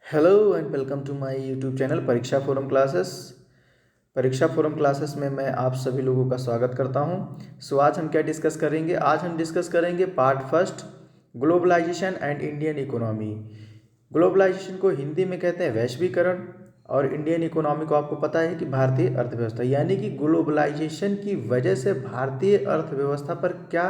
Hello and welcome to my YouTube channel Pariksha forum classes. Pariksha forum classes में मैं आप सभी लोगों का स्वागत करता हूं। आज हम क्या डिस्कस करेंगे? आज हम डिस्कस करेंगे part first, globalization and Indian economy. Globalization को हिंदी में कहते हैं वैश्वीकरण, और इंडियन इकोनॉमी को आपको पता है कि भारतीय अर्थव्यवस्था। यानी कि ग्लोबलाइजेशन की वजह से भारतीय अर्थव्यवस्था पर क्या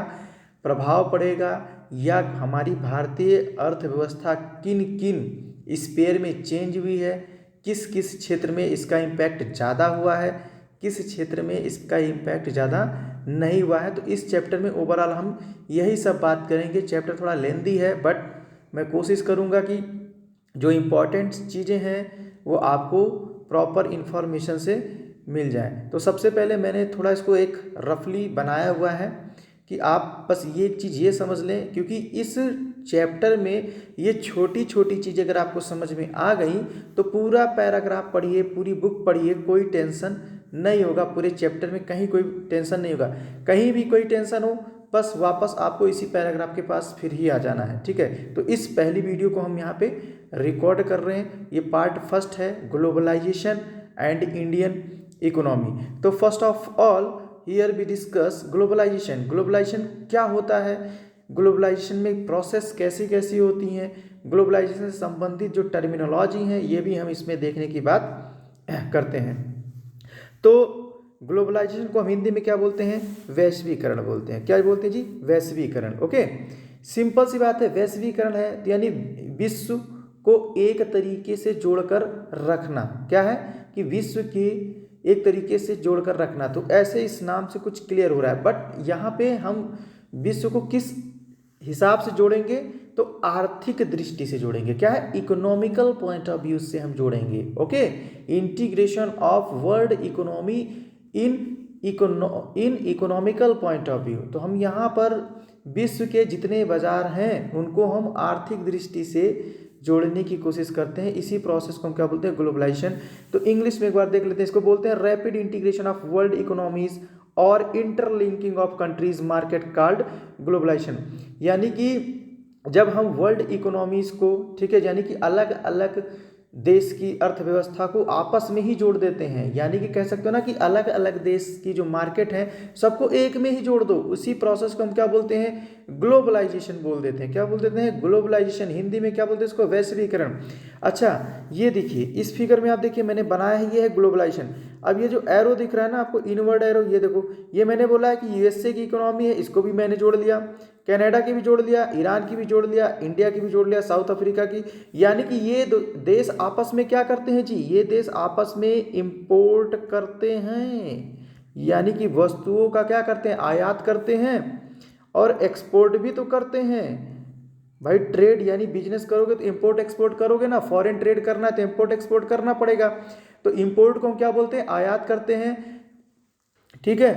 प्रभाव पड़ेगा, या हमारी भारतीय अर्थव्यवस्था किन किन स्पेयर में चेंज हुई है, किस किस क्षेत्र में इसका इम्पैक्ट ज़्यादा हुआ है, किस क्षेत्र में इसका इम्पैक्ट ज़्यादा नहीं हुआ है। तो इस चैप्टर में ओवरऑल हम यही सब बात करेंगे। चैप्टर थोड़ा लेंदी है, बट मैं कोशिश करूँगा कि जो इम्पोर्टेंट चीज़ें हैं वो आपको प्रॉपर इन्फॉर्मेशन से मिल जाए। तो सबसे पहले मैंने थोड़ा इसको एक रफली बनाया हुआ है कि आप बस ये एक चीज़ ये समझ लें, क्योंकि इस चैप्टर में ये छोटी छोटी चीज़ अगर आपको समझ में आ गई तो पूरा पैराग्राफ पढ़िए, पूरी बुक पढ़िए, कोई टेंशन नहीं होगा। पूरे चैप्टर में कहीं कोई टेंशन नहीं होगा। कहीं भी कोई टेंशन हो, बस वापस आपको इसी पैराग्राफ के पास फिर ही आ जाना है। ठीक है, तो इस पहली वीडियो को हम यहाँ पे रिकॉर्ड कर रहे हैं। ये पार्ट फर्स्ट है, ग्लोबलाइजेशन एंड इंडियन इकोनॉमी। तो first of all here we discuss globalization. Globalization क्या होता है, ग्लोबलाइजेशन में प्रोसेस कैसी कैसी होती हैं, ग्लोबलाइजेशन से संबंधित जो टर्मिनोलॉजी है ये भी हम इसमें देखने की बात करते हैं। तो ग्लोबलाइजेशन को हम हिंदी में क्या बोलते हैं? वैश्वीकरण बोलते हैं। क्या बोलते हैं जी? वैश्वीकरण। ओके, सिंपल सी बात है, वैश्वीकरण है यानी विश्व को एक तरीके से जोड़कर रखना। क्या है कि विश्व की एक तरीके से जोड़कर रखना। तो ऐसे इस नाम से कुछ क्लियर हो रहा है, बट यहाँ पे हम विश्व को किस हिसाब से जोड़ेंगे? तो आर्थिक दृष्टि से जोड़ेंगे। क्या है? इकोनॉमिकल पॉइंट ऑफ व्यू से हम जोड़ेंगे। Okay, integration of world economy in economical point of view. तो हम यहाँ पर विश्व के जितने बाजार हैं उनको हम आर्थिक दृष्टि से जोड़ने की कोशिश करते हैं। इसी प्रोसेस को हम क्या बोलते हैं? ग्लोबलाइजेशन। तो इंग्लिश में एक बार देख लेते हैं, इसको बोलते हैं rapid integration of world economies और interlinking of countries market called globalisation. यानी कि जब हम वर्ल्ड इकोनॉमीज को, ठीक है, यानी कि अलग अलग देश की अर्थव्यवस्था को आपस में ही जोड़ देते हैं, यानी कि कह सकते हो ना कि अलग अलग देश की जो मार्केट है सबको एक में ही जोड़ दो, उसी प्रोसेस को हम क्या बोलते हैं? ग्लोबलाइजेशन बोल देते हैं। क्या बोल देते हैं? ग्लोबलाइजेशन। हिंदी में क्या बोलते हैं इसको? वैश्वीकरण। अच्छा, ये देखिए इस फिगर में आप देखिए मैंने बनाया है, ये है ग्लोबलाइजेशन। अब ये जो एरो दिख रहा है ना आपको, इनवर्ड एरो, ये देखो, ये मैंने बोला है कि यूएसए की इकोनॉमी है, इसको भी मैंने जोड़ लिया, कनाडा की भी जोड़ लिया, ईरान की भी जोड़ लिया, इंडिया की भी जोड़ लिया, साउथ अफ्रीका की। यानी कि ये देश आपस में क्या करते हैं जी? ये देश आपस में इंपोर्ट करते हैं, यानी कि वस्तुओं का क्या करते हैं? आयात करते हैं, और एक्सपोर्ट भी तो करते हैं। भाई ट्रेड यानी बिजनेस करोगे तो इंपोर्ट एक्सपोर्ट करोगे ना। फॉरेन ट्रेड करना है तो इंपोर्ट एक्सपोर्ट करना पड़ेगा। तो इंपोर्ट को हम क्या बोलते हैं? आयात करते हैं। ठीक है,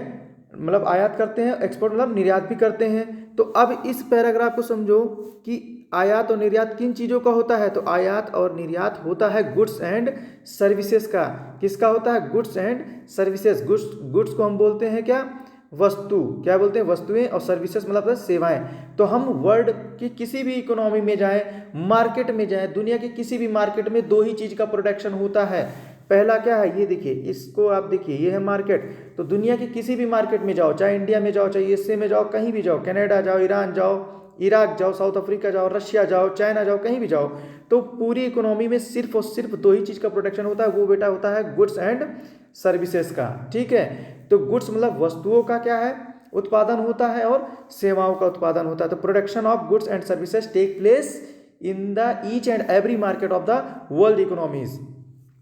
मतलब आयात करते हैं, एक्सपोर्ट मतलब निर्यात भी करते हैं। तो अब इस पैराग्राफ को समझो कि आयात और निर्यात किन चीज़ों का होता है? तो आयात और निर्यात होता है गुड्स एंड सर्विसेज का। किसका होता है? Goods and services. गुड्स को हम बोलते हैं क्या? वस्तु। क्या बोलते हैं? वस्तुएं। और सर्विसेज मतलब सेवाएं। तो हम वर्ल्ड की किसी भी इकोनॉमी में जाएं, मार्केट में जाएं, दुनिया की किसी भी मार्केट में दो ही चीज़ का प्रोडक्शन होता है। पहला क्या है? ये देखिए, इसको आप देखिए, ये है मार्केट। तो दुनिया की किसी भी मार्केट में जाओ, चाहे इंडिया में जाओ, चाहे यूएसए में जाओ, कहीं भी जाओ, कनाडा जाओ, ईरान जाओ, इराक जाओ, साउथ अफ्रीका जाओ, रशिया जाओ, चाइना जाओ, कहीं भी जाओ, तो पूरी इकोनॉमी में सिर्फ और सिर्फ दो ही चीज़ का प्रोडक्शन होता है, वो बेटा होता है गुड्स एंड सर्विसेज का। ठीक है, तो गुड्स मतलब वस्तुओं का क्या है? उत्पादन होता है, और सेवाओं का उत्पादन होता है। तो production of goods and services take place in the each and every market of the world economies.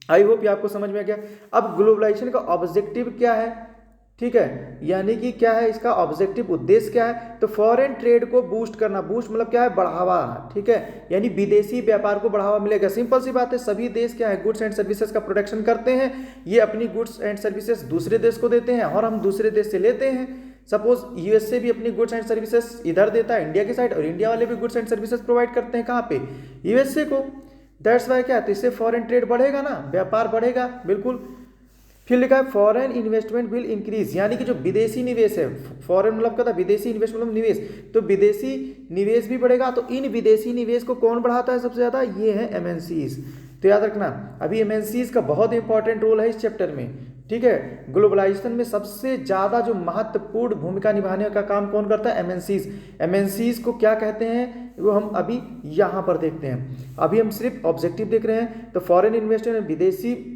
I hope ये आपको समझ में आ गया। अब ग्लोबलाइजेशन का ऑब्जेक्टिव क्या है? ठीक है, यानी कि क्या है इसका ऑब्जेक्टिव, उद्देश्य क्या है? तो फॉरेन ट्रेड को बूस्ट करना। बूस्ट मतलब क्या है? बढ़ावा। ठीक है, यानी विदेशी व्यापार को बढ़ावा मिलेगा। सिंपल सी बात है, सभी देश क्या है? गुड्स एंड सर्विसेज का प्रोडक्शन करते हैं, ये अपनी गुड्स एंड सर्विसेज दूसरे देश को देते हैं, और हम दूसरे देश से लेते हैं। सपोज यूएसए भी अपनी गुड्स एंड सर्विसेज इधर देता है इंडिया की साइड, और इंडिया वाले भी गुड्स एंड सर्विसेज प्रोवाइड करते हैं कहाँ पे? यूएसए को। दैट्स वाई क्या है? तो इससे फॉरेन ट्रेड बढ़ेगा ना, व्यापार बढ़ेगा। बिल्कुल। फिर लिखा है फॉरेन इन्वेस्टमेंट विल इंक्रीज, यानी कि जो विदेशी निवेश है, फॉरेन मतलब क्या था? विदेशी इन्वेस्टमेंट मतलब निवेश, तो विदेशी निवेश भी बढ़ेगा। तो इन विदेशी निवेश को कौन बढ़ाता है सबसे ज्यादा? ये है एमएनसीज। तो याद रखना अभी एमएनसीज का बहुत इंपॉर्टेंट रोल है इस चैप्टर में, ठीक है। ग्लोबलाइजेशन में सबसे ज़्यादा जो महत्वपूर्ण भूमिका निभाने का काम कौन करता है? एमएनसीज। एमएनसीज को क्या कहते हैं वो हम अभी यहाँ पर देखते हैं। अभी हम सिर्फ ऑब्जेक्टिव देख रहे हैं। तो फॉरेन इन्वेस्टमेंट, विदेशी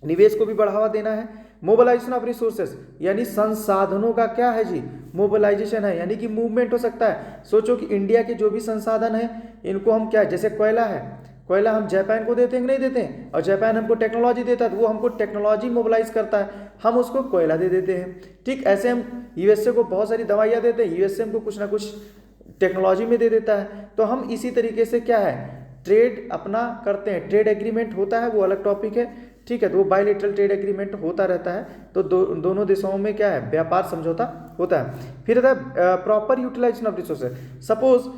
निवेश को भी बढ़ावा देना है। मोबिलाइजेशन ऑफ रिसोर्सेस यानी संसाधनों का क्या है जी? मोबिलाइजेशन है, यानी कि मूवमेंट हो सकता है। सोचो कि इंडिया के जो भी संसाधन है इनको हम क्या, जैसे कोयला है, कोयला हम जापान को देते हैं कि नहीं देते हैं, और जापान हमको टेक्नोलॉजी देता है तो वो हमको टेक्नोलॉजी मोबिलाइज करता है, हम उसको कोयला दे देते हैं। ठीक ऐसे हम यूएसए को बहुत सारी दवाइयाँ देते हैं, यूएसए हमको कुछ ना कुछ टेक्नोलॉजी में दे देता है। तो हम इसी तरीके से क्या है, ट्रेड अपना करते हैं। ट्रेड एग्रीमेंट होता है, वो अलग टॉपिक है, ठीक है। तो वो बायलैटरल ट्रेड एग्रीमेंट होता रहता है। तो दोनों देशों में क्या है, व्यापार समझौता होता है। फिर आता है proper utilization of resources. Suppose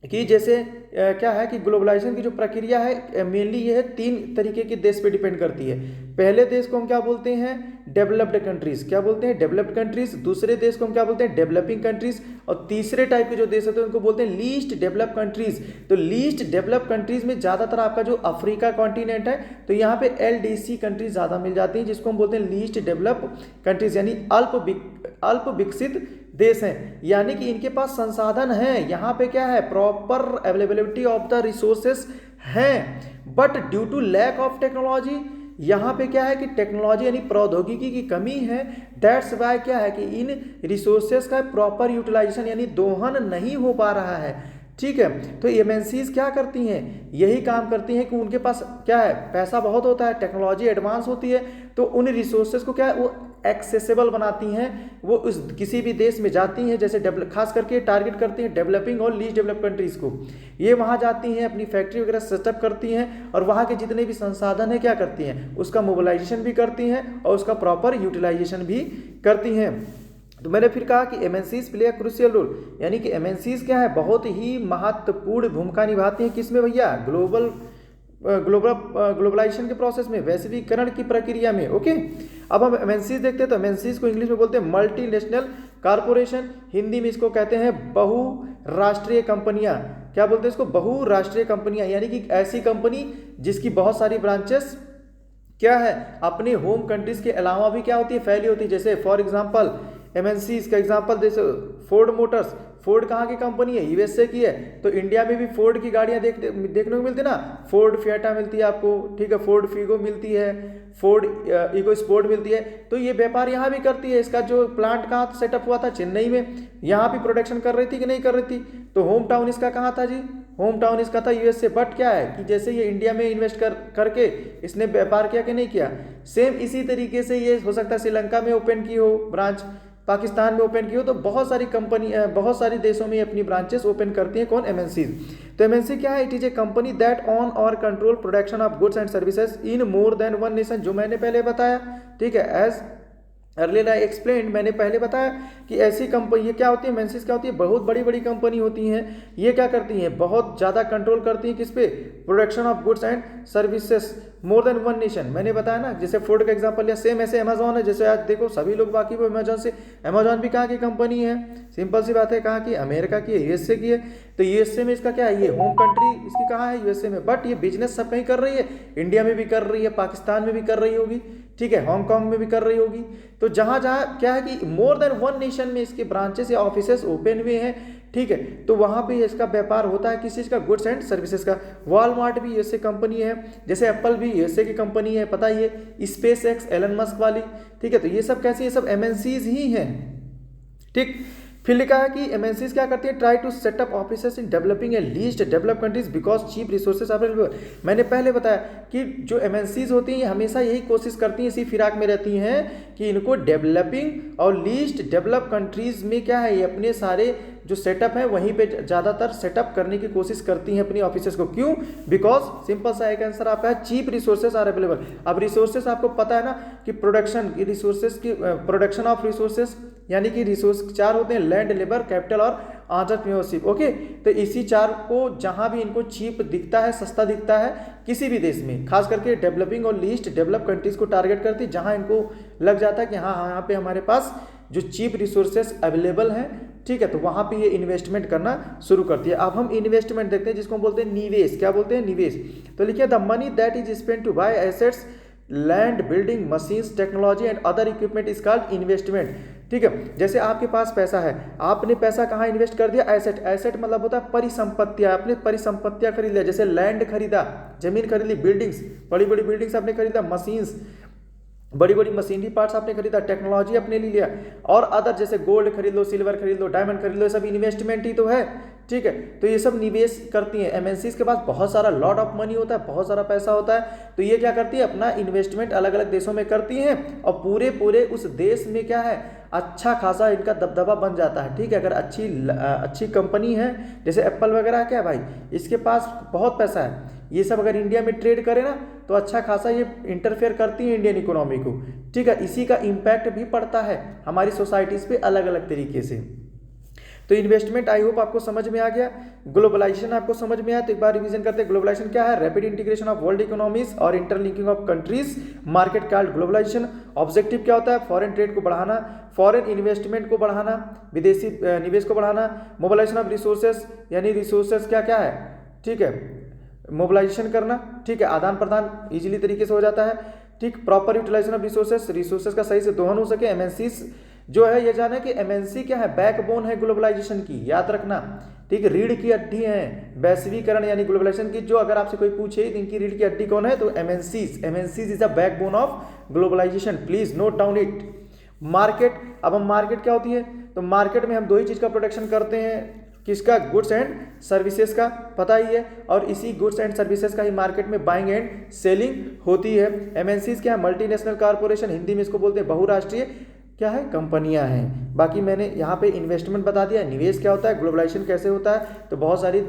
कि जैसे क्या है कि ग्लोबलाइजेशन की जो प्रक्रिया है मेनली ये है 3 तरीके के देश पे डिपेंड करती है। पहले देश को हम क्या बोलते हैं? Developed countries. क्या बोलते हैं? Developed countries. दूसरे देश को हम क्या बोलते हैं? Developing countries. और तीसरे टाइप के जो देश होते हैं उनको बोलते हैं लीस्ट डेवलप्ड कंट्रीज। तो लीस्ट डेवलप्ड कंट्रीज में ज़्यादातर आपका जो अफ्रीका कॉन्टिनेंट है तो यहाँ पे LDC कंट्रीज ज़्यादा मिल जाती हैं, जिसको हम बोलते हैं लीस्ट डेवलप्ड कंट्रीज, यानी अल्प विकसित देश हैं, यानी कि इनके पास संसाधन हैं। यहाँ पे क्या है, proper availability of the resources हैं, but due to lack of technology, यहाँ पे क्या है कि टेक्नोलॉजी यानी प्रौद्योगिकी की कमी है। दैट्स वाई क्या है कि इन रिसोर्सेस का प्रॉपर यूटिलाइजेशन यानी दोहन नहीं हो पा रहा है, ठीक है। तो एमएनसीज क्या करती हैं, यही काम करती हैं कि उनके पास क्या है, पैसा बहुत होता है, टेक्नोलॉजी एडवांस होती है, तो उन रिसोर्सेज को क्या है वो एक्सेसिबल बनाती हैं। वो उस किसी भी देश में जाती हैं, जैसे खास करके टारगेट करती हैं डेवलपिंग और लीस्ट डेवलप कंट्रीज को। ये वहाँ जाती हैं, अपनी फैक्ट्री वगैरह सेटअप करती हैं और वहाँ के जितने भी संसाधन है क्या करती हैं, उसका मोबिलाइजेशन भी करती हैं और उसका प्रॉपर यूटिलाइजेशन भी करती हैं। तो मैंने फिर कहा कि MNCs play a crucial role, यानी कि एमएनसीज क्या है, बहुत ही महत्वपूर्ण भूमिका निभाती हैं। किसमें भैया? ग्लोबलाइजेशन के प्रोसेस में, वैश्वीकरण की प्रक्रिया में। ओके, अब हम एमएनसीज देखते हैं। तो एमएनसीज को इंग्लिश में बोलते हैं मल्टीनेशनल कॉरपोरेशन, हिंदी में इसको कहते हैं बहुराष्ट्रीय कंपनियां। क्या बोलते हैं इसको? बहुराष्ट्रीय कंपनियां, यानी कि ऐसी कंपनी जिसकी बहुत सारी ब्रांचेस क्या है अपने होम कंट्रीज के अलावा भी क्या होती है, फैली होती है। जैसे फॉर एग्जांपल एमएनसीज का एग्जांपल जैसे फोर्ड मोटर्स, फोर्ड कहाँ की कंपनी है? यूएसए की है। तो इंडिया में भी फोर्ड की गाड़ियाँ देखने को मिलती है ना, फोर्ड फिएटा मिलती है आपको, ठीक है, फोर्ड फीगो मिलती है, फोर्ड इको स्पोर्ट मिलती है। तो ये व्यापार यहाँ भी करती है। इसका जो प्लांट कहाँ सेटअप हुआ था? चेन्नई में। यहाँ भी प्रोडक्शन कर रही थी कि नहीं कर रही थी? तो होम टाउन इसका कहाँ था जी? होम टाउन इसका था यूएसए। बट क्या है कि जैसे ये इंडिया में इन्वेस्ट करके इसने व्यापार किया कि नहीं किया, सेम इसी तरीके से ये हो सकता है श्रीलंका में ओपन की हो ब्रांच, पाकिस्तान में ओपन की हो। तो बहुत सारी कंपनी, बहुत सारी देशों में अपनी ब्रांचेस ओपन करती हैं। कौन? एमएनसीज। तो एमएनसी क्या है? It is a company that own और control production of goods and services in more than one nation, जो मैंने पहले बताया, ठीक है। एज अर्लियर आई एक्सप्लेन, मैंने पहले बताया कि ऐसी कंपनी ये क्या होती है, एमएनसीज क्या होती है, बहुत बड़ी बड़ी कंपनी होती हैं। ये क्या करती हैं, बहुत ज़्यादा कंट्रोल करती हैं किस पे? Production of goods and services more than one nation. मैंने बताया ना, जैसे फोर्ड का एग्जांपल लिया, सेम ऐसे अमेजॉन है। जैसे आज देखो सभी लोग बाकी वो अमेजॉन से, अमेजॉन भी कहाँ की कंपनी है? सिंपल सी बात है, कहाँ की? अमेरिका की है, यूएसए की है। तो यूएसए में इसका क्या है, ये होम कंट्री इसकी कहाँ है? यूएसए में। बट ये बिजनेस सब कहीं कर रही है, इंडिया में भी कर रही है, पाकिस्तान में भी कर रही होगी, ठीक है, हांगकांग में भी कर रही होगी। तो जहाँ जहाँ क्या है कि मोर देन वन नेशन में इसके ब्रांचेस या ऑफिसेस ओपन हुए हैं, ठीक है। तो वहाँ पे इसका व्यापार होता है किस चीज़ का? गुड्स एंड सर्विसेज का। वॉलमार्ट भी यूएसए कंपनी है, जैसे एप्पल भी यूएसए की कंपनी है, पता ही है। स्पेस एक्स एलन मस्क वाली, ठीक है। तो ये सब कैसी है? सब एमएनसीज ही हैं, ठीक। फिर लिखा है कि एमएनसीज क्या करती है? Try to set up offices in developing a least develop countries because cheap resources available. मैंने पहले बताया कि जो एमएनसीज होती हैं ये हमेशा यही कोशिश करती हैं, इसी फिराक में रहती हैं कि इनको डेवलपिंग और लीस्ट डेवलप कंट्रीज में क्या है, ये अपने सारे जो सेटअप है वहीं पे ज़्यादातर सेटअप करने की कोशिश करती हैं अपनी ऑफिसेस को। क्यों? बिकॉज सिंपल सा एक आंसर आपका है, चीप रिसोर्सेज आर अवेलेबल। अब रिसोर्सेज आपको पता है ना कि प्रोडक्शन की रिसोर्सेज की प्रोडक्शन ऑफ रिसोर्सेज यानी कि रिसोर्स 4 होते हैं, लैंड, लेबर, कैपिटल और एंटरप्रेन्योरशिप। ओके, तो इसी 4 को जहां भी इनको चीप दिखता है, सस्ता दिखता है किसी भी देश में, खास करके डेवलपिंग और लीस्ट डेवलप कंट्रीज को टारगेट करती है, जहां इनको लग जाता है कि हाँ यहाँ पे हमारे पास जो चीप रिसोर्सेज अवेलेबल हैं, ठीक है, तो वहाँ पे ये इन्वेस्टमेंट करना शुरू करती है। अब हम इन्वेस्टमेंट देखते हैं जिसको हम बोलते हैं निवेश। क्या बोलते हैं? निवेश। तो लिखिए the money that is spent to buy assets, land, building, machines, technology and other equipment is called investment. ठीक है, जैसे आपके पास पैसा है, आपने पैसा कहाँ इन्वेस्ट कर दिया? एसेट। एसेट मतलब होता है परिसंपत्तियां, आपने परिसंपत्तियां खरीद लिया, जैसे लैंड खरीदा, जमीन खरीद ली, बिल्डिंग्स, बड़ी बड़ी बिल्डिंग्स आपने खरीदा, मशीन्स, बड़ी बड़ी मशीनरी पार्ट्स आपने खरीदा, टेक्नोलॉजी अपने ले लिया, और अदर जैसे गोल्ड खरीद लो, सिल्वर खरीद लो, डायमंड खरीद लो, ये सब इन्वेस्टमेंट ही तो है। ठीक है, तो ये सब निवेश करती हैं। एमएनसीज के पास बहुत सारा लॉट ऑफ मनी होता है, बहुत सारा पैसा होता है, तो ये क्या करती है? अपना इन्वेस्टमेंट अलग अलग देशों में करती हैं और पूरे पूरे उस देश में क्या है, अच्छा खासा इनका दबदबा बन जाता है। ठीक है, अगर अच्छी कंपनी है जैसे एप्पल वगैरह, क्या है भाई, इसके पास बहुत पैसा है, ये सब अगर इंडिया में ट्रेड करे ना तो अच्छा खासा ये इंटरफेयर करती है इंडियन इकोनॉमी को। ठीक है, इसी का इम्पैक्ट भी पड़ता है हमारी सोसाइटीज़ पे अलग अलग तरीके से। तो इन्वेस्टमेंट आई होप आपको समझ में आ गया। ग्लोबलाइजेशन आपको समझ में आया तो एक बार रिवीजन करते हैं। ग्लोबलाइजेशन क्या है? Rapid integration of world economies और interlinking of countries market called globalisation. Objective क्या होता है? फॉरेन ट्रेड को बढ़ाना, फॉरेन इन्वेस्टमेंट को बढ़ाना, विदेशी निवेश को बढ़ाना, मोबिलाइजेशन ऑफ रिसोर्सेज, यानी रिसोर्सेज क्या क्या है, ठीक है, मोबिलाइजेशन करना, ठीक है, आदान प्रदान इजीली तरीके से हो जाता है। ठीक, प्रॉपर यूटिलाइजेशन ऑफ रिसोर्सेज का सही से दोहन हो सके। एमएनसीज जो है ये जाने कि एमएनसी क्या है? बैकबोन है ग्लोबलाइजेशन की, याद रखना। ठीक है, रीढ़ की हड्डी है वैश्वीकरण यानी ग्लोबलाइजेशन की। जो अगर आपसे कोई पूछे इनकी रीढ़ की हड्डी कौन है, तो MNCs is the backbone of globalization, please note down it. Market, अब हम मार्केट क्या होती है, तो मार्केट में हम दो ही चीज का प्रोटेक्शन करते हैं, किसका? गुड्स एंड सर्विसेज का, पता ही है, और इसी गुड्स एंड सर्विसेज का ही मार्केट में बाइंग एंड सेलिंग होती है। एमएनसीज क्या है? मल्टीनेशनल कॉर्पोरेशन, हिंदी में इसको बोलते हैं बहुराष्ट्रीय क्या है, कंपनियां हैं। बाकी मैंने यहाँ पे इन्वेस्टमेंट बता दिया, निवेश क्या होता है, ग्लोबलाइजेशन कैसे होता है, तो बहुत सारी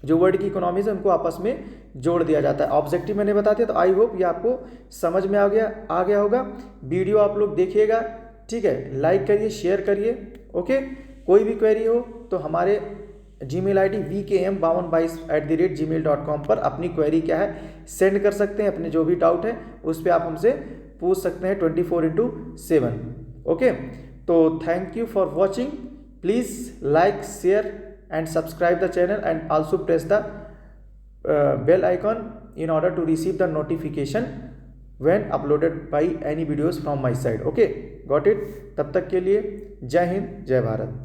जो वर्ल्ड की इकोनॉमीज है उनको आपस में जोड़ दिया जाता है। ऑब्जेक्टिव मैंने बता दिया, तो आई होप ये आपको समझ में आ गया होगा। वीडियो आप लोग देखिएगा, ठीक है, लाइक करिए, शेयर करिए, ओके। कोई भी क्वेरी हो तो हमारे जीमेल आईडी vkm5222@gmail.com पर अपनी क्वेरी क्या है सेंड कर सकते हैं। अपने जो भी डाउट है उस पर आप हमसे पूछ सकते हैं 24/7, ओके। तो thank you for watching, please like, share and subscribe the channel and also press the bell icon in order to receive the notification when uploaded by any videos from my side, okay, got it। तब तक के लिए जय हिंद, जय भारत।